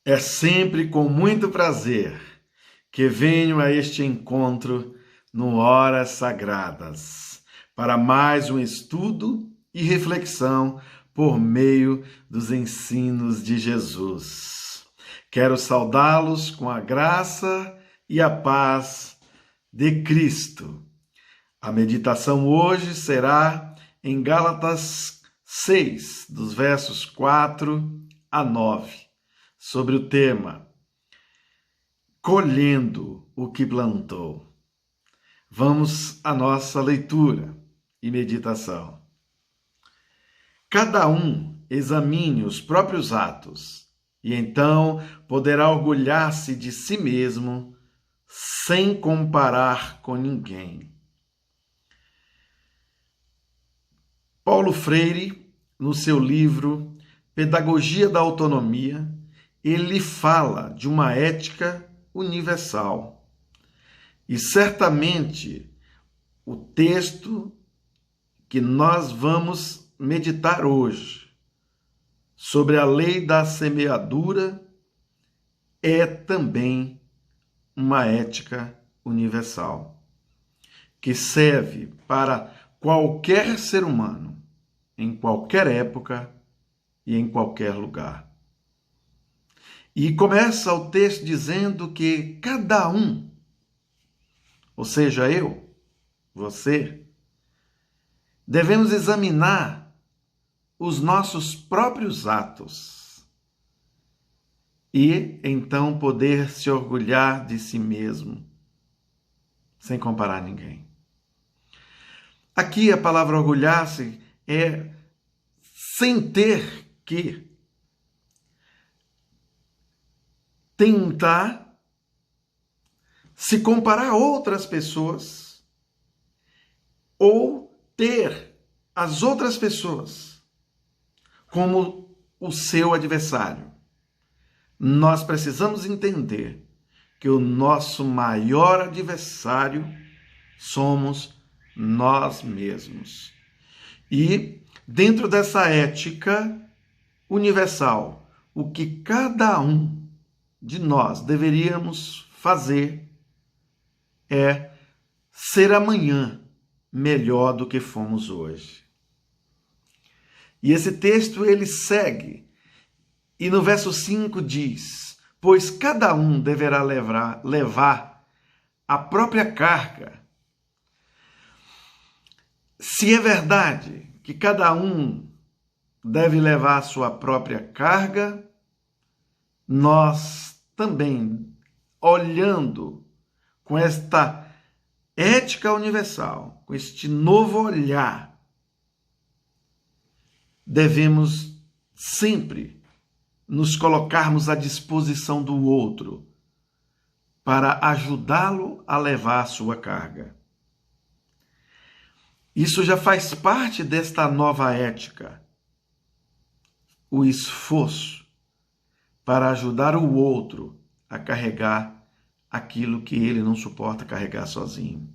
É sempre com muito prazer que venho a este encontro no Horas Sagradas para mais um estudo e reflexão por meio dos ensinos de Jesus. Quero saudá-los com a graça e a paz de Cristo. A meditação hoje será em Gálatas 6, dos versos 4 a 9. Sobre o tema Colhendo o que plantou. Vamos à nossa leitura e meditação. Cada um examine os próprios atos e então poderá orgulhar-se de si mesmo sem comparar com ninguém. Paulo Freire, no seu livro Pedagogia da Autonomia, ele fala de uma ética universal. E certamente o texto que nós vamos meditar hoje sobre a lei da semeadura é também uma ética universal que serve para qualquer ser humano, em qualquer época e em qualquer lugar. E começa o texto dizendo que cada um, ou seja, eu, você, devemos examinar os nossos próprios atos e então poder se orgulhar de si mesmo, sem comparar ninguém. Aqui a palavra orgulhar-se é sem ter que tentar se comparar a outras pessoas ou ter as outras pessoas como o seu adversário. Nós precisamos entender que o nosso maior adversário somos nós mesmos. E dentro dessa ética universal, o que cada um de nós deveríamos fazer é ser amanhã melhor do que fomos hoje. E esse texto ele segue, e no verso 5 diz: pois cada um deverá levar a própria carga. Se é verdade que cada um deve levar a sua própria carga, nós também, olhando com esta ética universal, com este novo olhar, devemos sempre nos colocarmos à disposição do outro para ajudá-lo a levar a sua carga. Isso já faz parte desta nova ética, o esforço para ajudar o outro a carregar aquilo que ele não suporta carregar sozinho.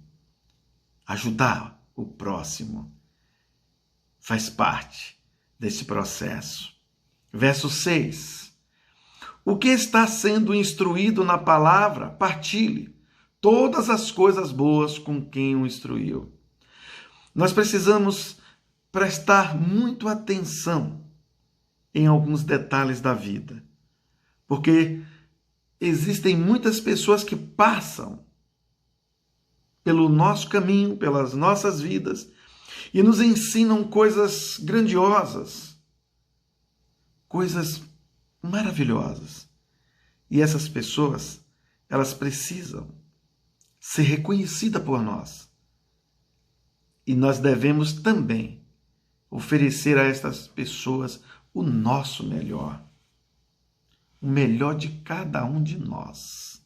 Ajudar o próximo faz parte desse processo. Verso 6. O que está sendo instruído na palavra, partilhe todas as coisas boas com quem o instruiu. Nós precisamos prestar muito atenção em alguns detalhes da vida, porque existem muitas pessoas que passam pelo nosso caminho, pelas nossas vidas, e nos ensinam coisas grandiosas, coisas maravilhosas. E essas pessoas, elas precisam ser reconhecidas por nós. E nós devemos também oferecer a estas pessoas o nosso melhor. O melhor de cada um de nós.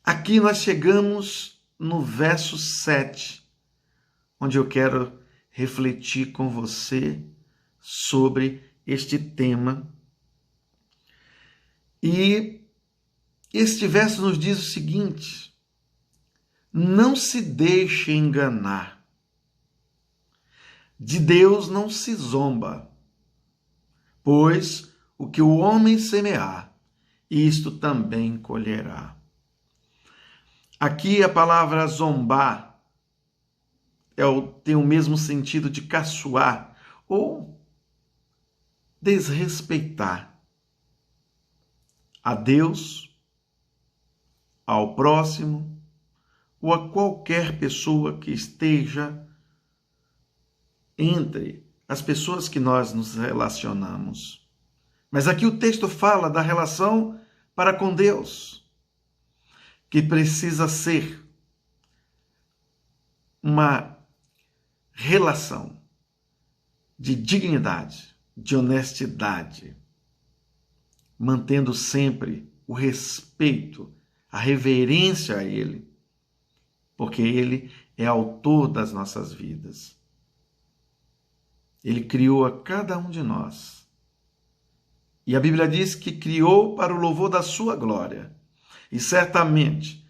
Aqui nós chegamos no verso 7, onde eu quero refletir com você sobre este tema. E este verso nos diz o seguinte: não se deixe enganar. De Deus não se zomba, pois o que o homem semear, isto também colherá. Aqui a palavra zombar tem o mesmo sentido de caçoar ou desrespeitar a Deus, ao próximo ou a qualquer pessoa que esteja entre as pessoas que nós nos relacionamos. Mas aqui o texto fala da relação para com Deus, que precisa ser uma relação de dignidade, de honestidade, mantendo sempre o respeito, a reverência a Ele, porque Ele é autor das nossas vidas. Ele criou a cada um de nós. E a Bíblia diz que criou para o louvor da sua glória. E certamente,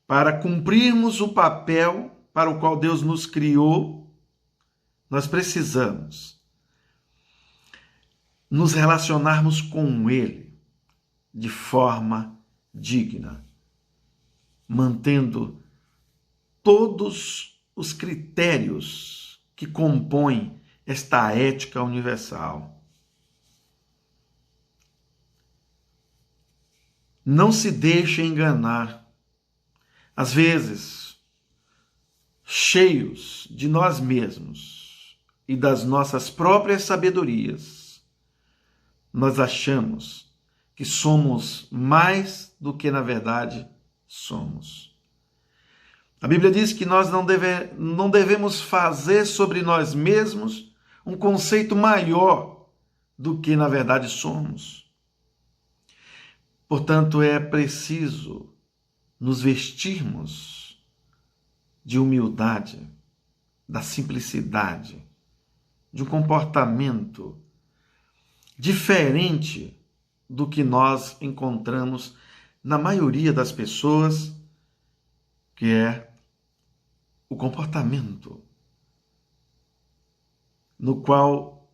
para cumprirmos o papel para o qual Deus nos criou, nós precisamos nos relacionarmos com Ele de forma digna, mantendo todos os critérios que compõem esta ética universal. Não se deixe enganar. Às vezes, cheios de nós mesmos e das nossas próprias sabedorias, nós achamos que somos mais do que na verdade somos. A Bíblia diz que nós não devemos fazer sobre nós mesmos um conceito maior do que na verdade somos. Portanto, é preciso nos vestirmos de humildade, da simplicidade, de um comportamento diferente do que nós encontramos na maioria das pessoas, que é o comportamento no qual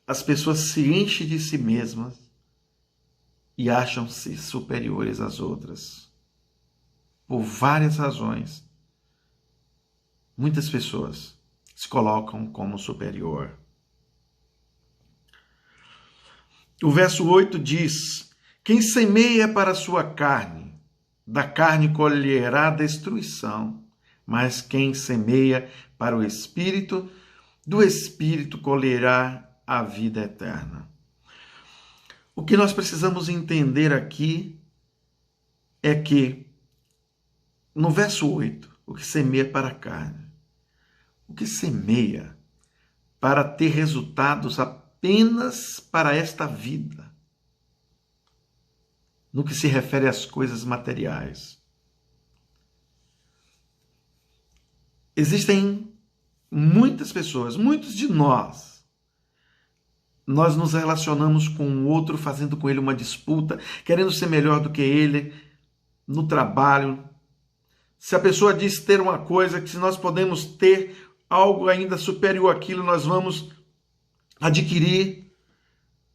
as pessoas se enchem de si mesmas e acham-se superiores às outras. Por várias razões, muitas pessoas se colocam como superior. O verso 8 diz: quem semeia para a sua carne, da carne colherá destruição, mas quem semeia para o Espírito, do Espírito colherá a vida eterna. O que nós precisamos entender aqui é que, no verso 8, o que semeia para a carne, o que semeia para ter resultados apenas para esta vida, no que se refere às coisas materiais. Existem muitas pessoas, muitos de nós nos relacionamos com o outro, fazendo com ele uma disputa, querendo ser melhor do que ele no trabalho. Se a pessoa diz ter uma coisa, que se nós podemos ter algo ainda superior àquilo, nós vamos adquirir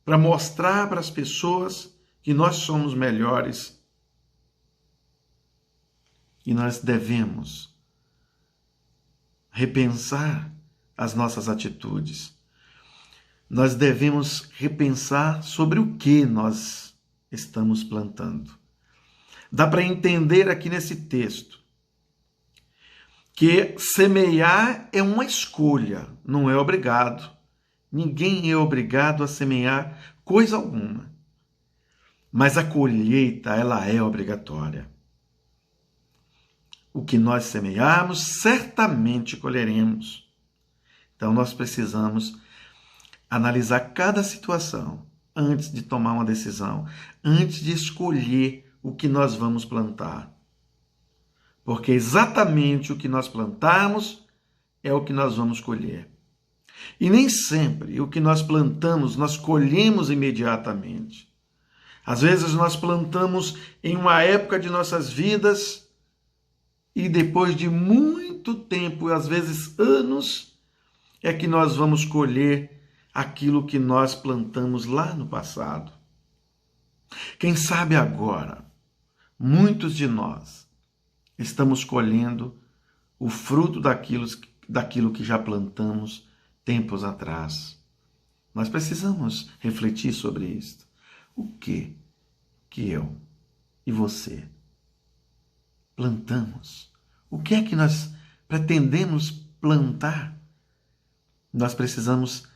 para mostrar para as pessoas que nós somos melhores. E nós devemos repensar as nossas atitudes. Nós devemos repensar sobre o que nós estamos plantando. Dá para entender aqui nesse texto que semear é uma escolha, não é obrigado. Ninguém é obrigado a semear coisa alguma. Mas a colheita, ela é obrigatória. O que nós semearmos, certamente colheremos. Então nós precisamos analisar cada situação antes de tomar uma decisão, antes de escolher o que nós vamos plantar. Porque exatamente o que nós plantarmos é o que nós vamos colher. E nem sempre o que nós plantamos nós colhemos imediatamente. Às vezes nós plantamos em uma época de nossas vidas e depois de muito tempo, às vezes anos, é que nós vamos colher aquilo que nós plantamos lá no passado. Quem sabe agora, muitos de nós estamos colhendo o fruto daquilo que já plantamos tempos atrás. Nós precisamos refletir sobre isso. O que eu e você plantamos? O que é que nós pretendemos plantar? Nós precisamos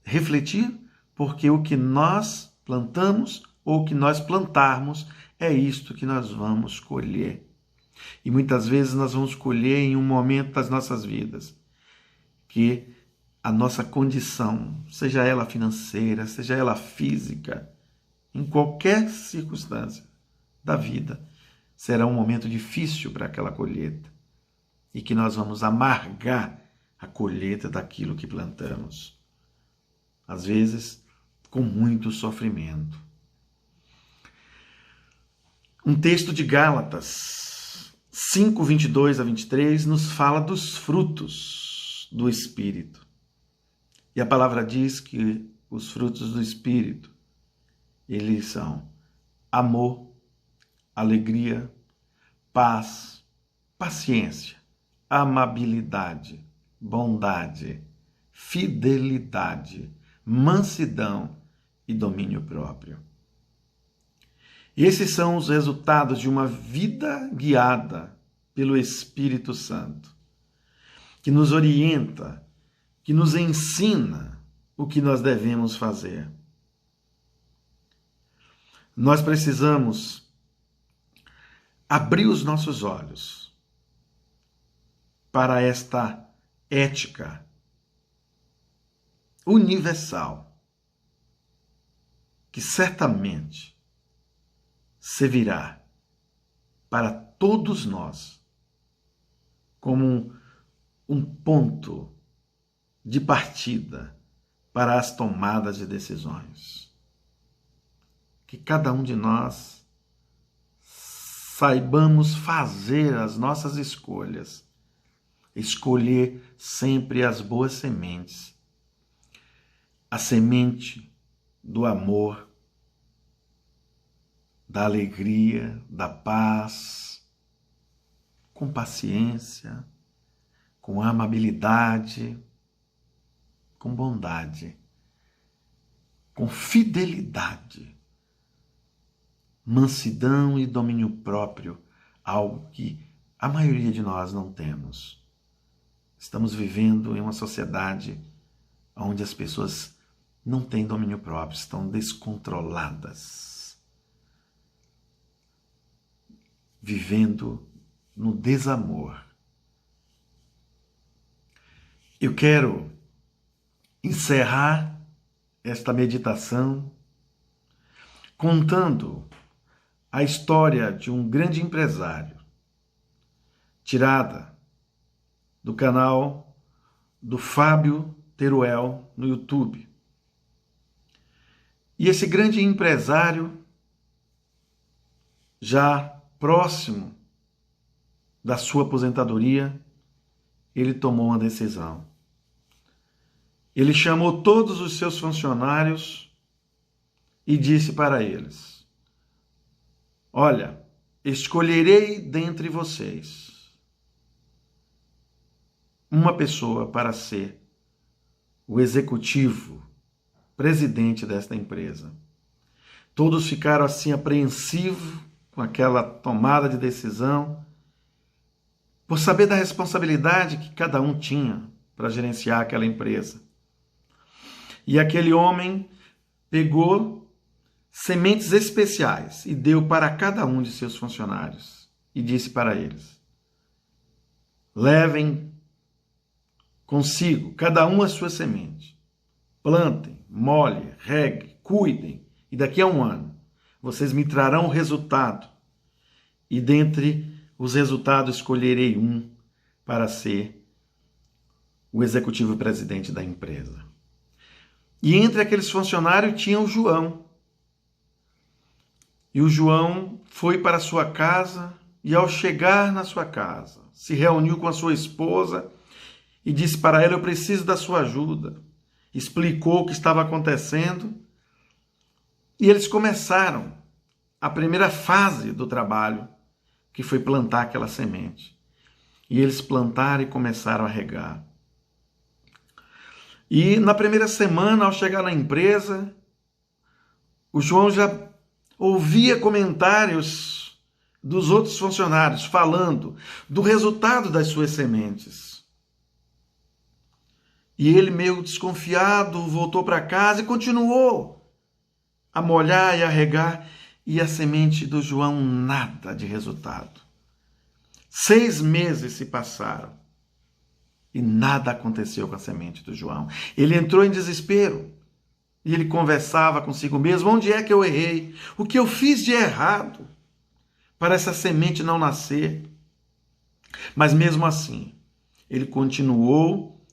refletir, porque o que nós plantamos ou o que nós plantarmos é isto que nós vamos colher. E muitas vezes nós vamos colher em um momento das nossas vidas que a nossa condição, seja ela financeira, seja ela física, em qualquer circunstância da vida, será um momento difícil para aquela colheita e que nós vamos amargar a colheita daquilo que plantamos. Às vezes, com muito sofrimento. Um texto de Gálatas 5, 22 a 23 nos fala dos frutos do Espírito. E a palavra diz que os frutos do Espírito, eles são amor, alegria, paz, paciência, amabilidade, bondade, fidelidade, mansidão e domínio próprio. Esses são os resultados de uma vida guiada pelo Espírito Santo, que nos orienta, que nos ensina o que nós devemos fazer. Nós precisamos abrir os nossos olhos para esta ética universal, que certamente servirá para todos nós como um ponto de partida para as tomadas de decisões. Que cada um de nós saibamos fazer as nossas escolhas, escolher sempre as boas sementes, a semente do amor, da alegria, da paz, com paciência, com amabilidade, com bondade, com fidelidade, mansidão e domínio próprio, algo que a maioria de nós não temos. Estamos vivendo em uma sociedade onde as pessoas não têm domínio próprio, estão descontroladas, vivendo no desamor. Eu quero encerrar esta meditação contando a história de um grande empresário, tirada do canal do Fábio Teruel no YouTube. E esse grande empresário, já próximo da sua aposentadoria, ele tomou uma decisão. Ele chamou todos os seus funcionários e disse para eles: olha, escolherei dentre vocês uma pessoa para ser o executivo, presidente desta empresa. Todos ficaram assim apreensivos com aquela tomada de decisão, por saber da responsabilidade que cada um tinha para gerenciar aquela empresa. E aquele homem pegou sementes especiais e deu para cada um de seus funcionários e disse para eles: levem consigo cada um a sua semente, plantem, molhem, reguem, cuidem, e daqui a um ano vocês me trarão o resultado, e dentre os resultados escolherei um para ser o executivo presidente da empresa. E entre aqueles funcionários tinha o João. E o João foi para sua casa e, ao chegar na sua casa, se reuniu com a sua esposa e disse para ela: eu preciso da sua ajuda. explicou o que estava acontecendo e eles começaram a primeira fase do trabalho, que foi plantar aquela semente. E eles plantaram e começaram a regar. E na primeira semana, ao chegar na empresa, o João já ouvia comentários dos outros funcionários falando do resultado das suas sementes. E ele, meio desconfiado, voltou para casa e continuou a molhar e a regar, e a semente do João nada de resultado. 6 meses se passaram e nada aconteceu com a semente do João. Ele entrou em desespero e ele conversava consigo mesmo: onde é que eu errei? O que eu fiz de errado para essa semente não nascer? Mas mesmo assim, ele continuou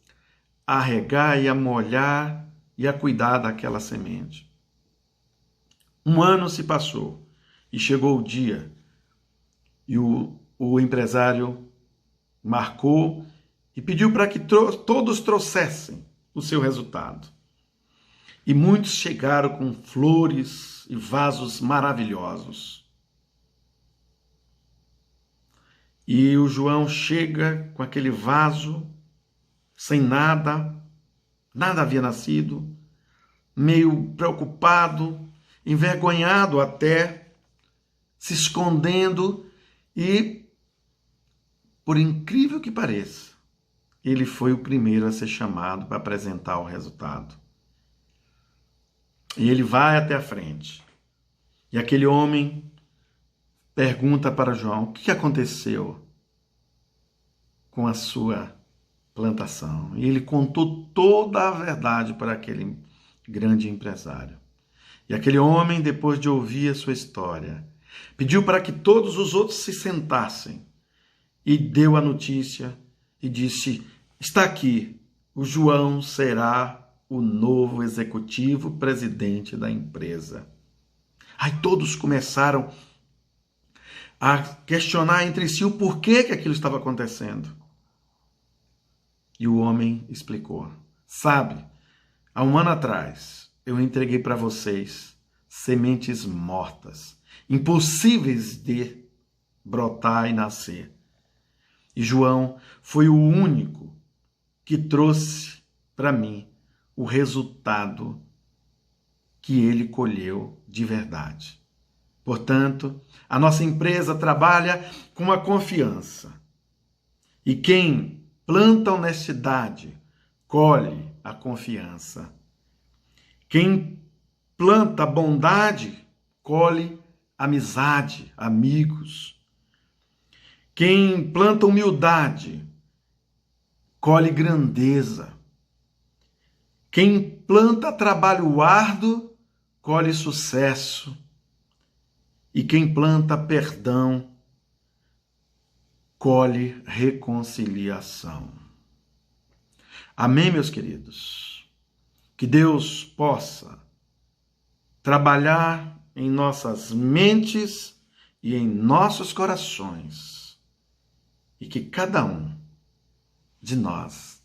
a regar e a molhar e a cuidar daquela semente. 1 ano se passou e chegou o dia e o empresário marcou e pediu para que todos trouxessem o seu resultado. E muitos chegaram com flores e vasos maravilhosos. E o João chega com aquele vaso, sem nada, nada havia nascido, meio preocupado, envergonhado até, se escondendo, e, por incrível que pareça, ele foi o primeiro a ser chamado para apresentar o resultado. E ele vai até a frente. E aquele homem pergunta para João: o que aconteceu com a sua plantação? E ele contou toda a verdade para aquele grande empresário. E aquele homem, depois de ouvir a sua história, pediu para que todos os outros se sentassem e deu a notícia e disse: está aqui, o João será o novo executivo presidente da empresa. Aí todos começaram a questionar entre si o porquê que aquilo estava acontecendo. E o homem explicou: sabe, há 1 ano atrás eu entreguei para vocês sementes mortas, impossíveis de brotar e nascer. E João foi o único que trouxe para mim o resultado que ele colheu de verdade. Portanto, a nossa empresa trabalha com a confiança. E quem planta honestidade, colhe a confiança. Quem planta bondade, colhe amizade, amigos. Quem planta humildade, colhe grandeza. Quem planta trabalho árduo, colhe sucesso. E quem planta perdão, colhe reconciliação. Amém, meus queridos? Que Deus possa trabalhar em nossas mentes e em nossos corações, e que cada um de nós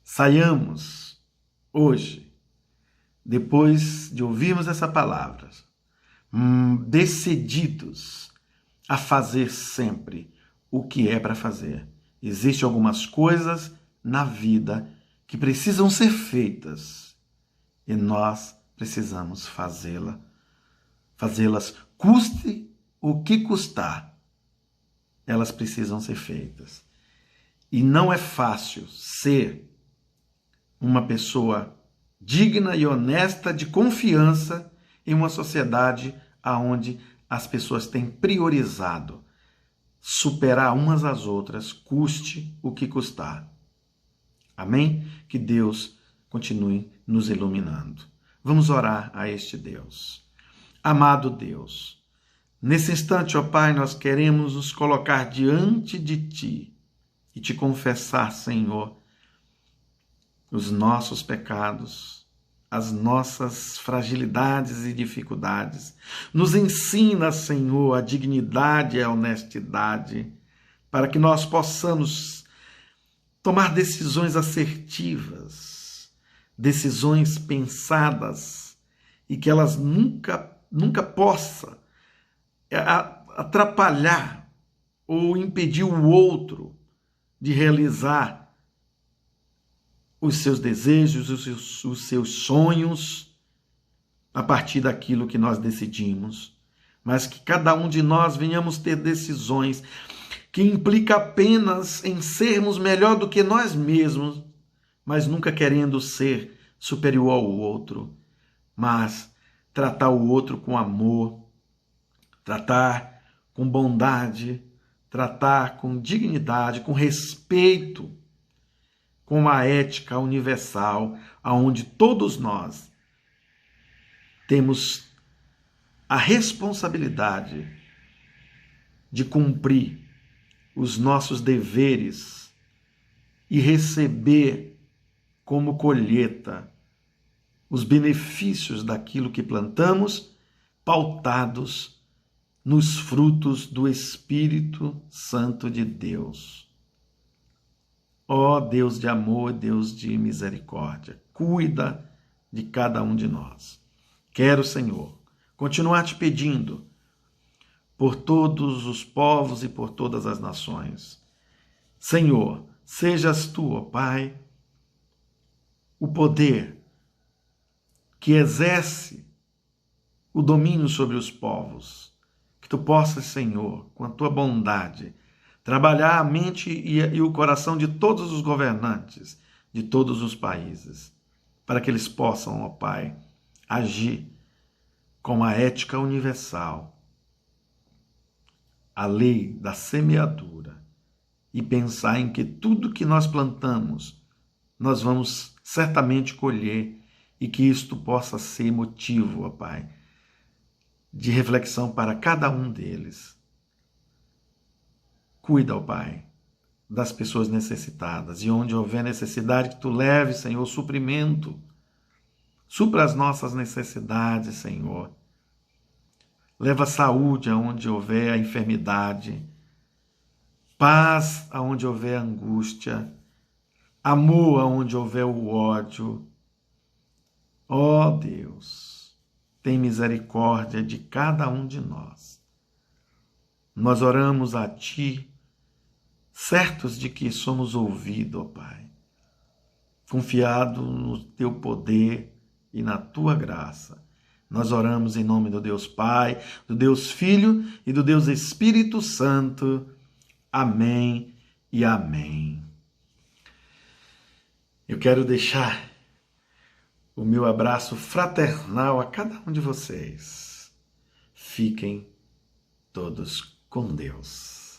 saiamos hoje, depois de ouvirmos essa palavra, decididos a fazer sempre o que é para fazer. Existem algumas coisas na vida que precisam ser feitas e nós precisamos fazê-las, custe o que custar. Elas precisam ser feitas. E não é fácil ser uma pessoa digna e honesta, de confiança, em uma sociedade onde as pessoas têm priorizado superar umas às outras, custe o que custar. Amém? Que Deus continue nos iluminando. Vamos orar a este Deus. Amado Deus, nesse instante, ó Pai, nós queremos nos colocar diante de Ti e Te confessar, Senhor, os nossos pecados, as nossas fragilidades e dificuldades. Nos ensina, Senhor, a dignidade e a honestidade, para que nós possamos tomar decisões assertivas, decisões pensadas e que elas nunca possam atrapalhar ou impedir o outro de realizar os seus desejos, os seus sonhos, a partir daquilo que nós decidimos, mas que cada um de nós venhamos ter decisões que implica apenas em sermos melhor do que nós mesmos, mas nunca querendo ser superior ao outro, mas tratar o outro com amor, tratar com bondade, tratar com dignidade, com respeito, com uma ética universal, aonde todos nós temos a responsabilidade de cumprir os nossos deveres e receber como colheita os benefícios daquilo que plantamos, pautados nos frutos do Espírito Santo de Deus. Ó Deus de amor, Deus de misericórdia, cuida de cada um de nós. Quero, Senhor, continuar te pedindo por todos os povos e por todas as nações. Senhor, sejas tu, ó Pai, o poder que exerce o domínio sobre os povos. Que tu possas, Senhor, com a tua bondade, trabalhar a mente e o coração de todos os governantes de todos os países, para que eles possam, ó Pai, agir com a ética universal, a lei da semeadura, e pensar em que tudo que nós plantamos, nós vamos certamente colher, e que isto possa ser motivo, ó Pai, de reflexão para cada um deles. Cuida, ó Pai, das pessoas necessitadas, e onde houver necessidade, que tu leve, Senhor, suprimento. Supra as nossas necessidades, Senhor. Leva saúde aonde houver a enfermidade, paz aonde houver angústia, amor aonde houver o ódio. Ó Deus, tem misericórdia de cada um de nós. Nós oramos a Ti, certos de que somos ouvidos, ó Pai, confiado no Teu poder e na Tua graça. Nós oramos em nome do Deus Pai, do Deus Filho e do Deus Espírito Santo. Amém e amém. Eu quero deixar o meu abraço fraternal a cada um de vocês. Fiquem todos com Deus.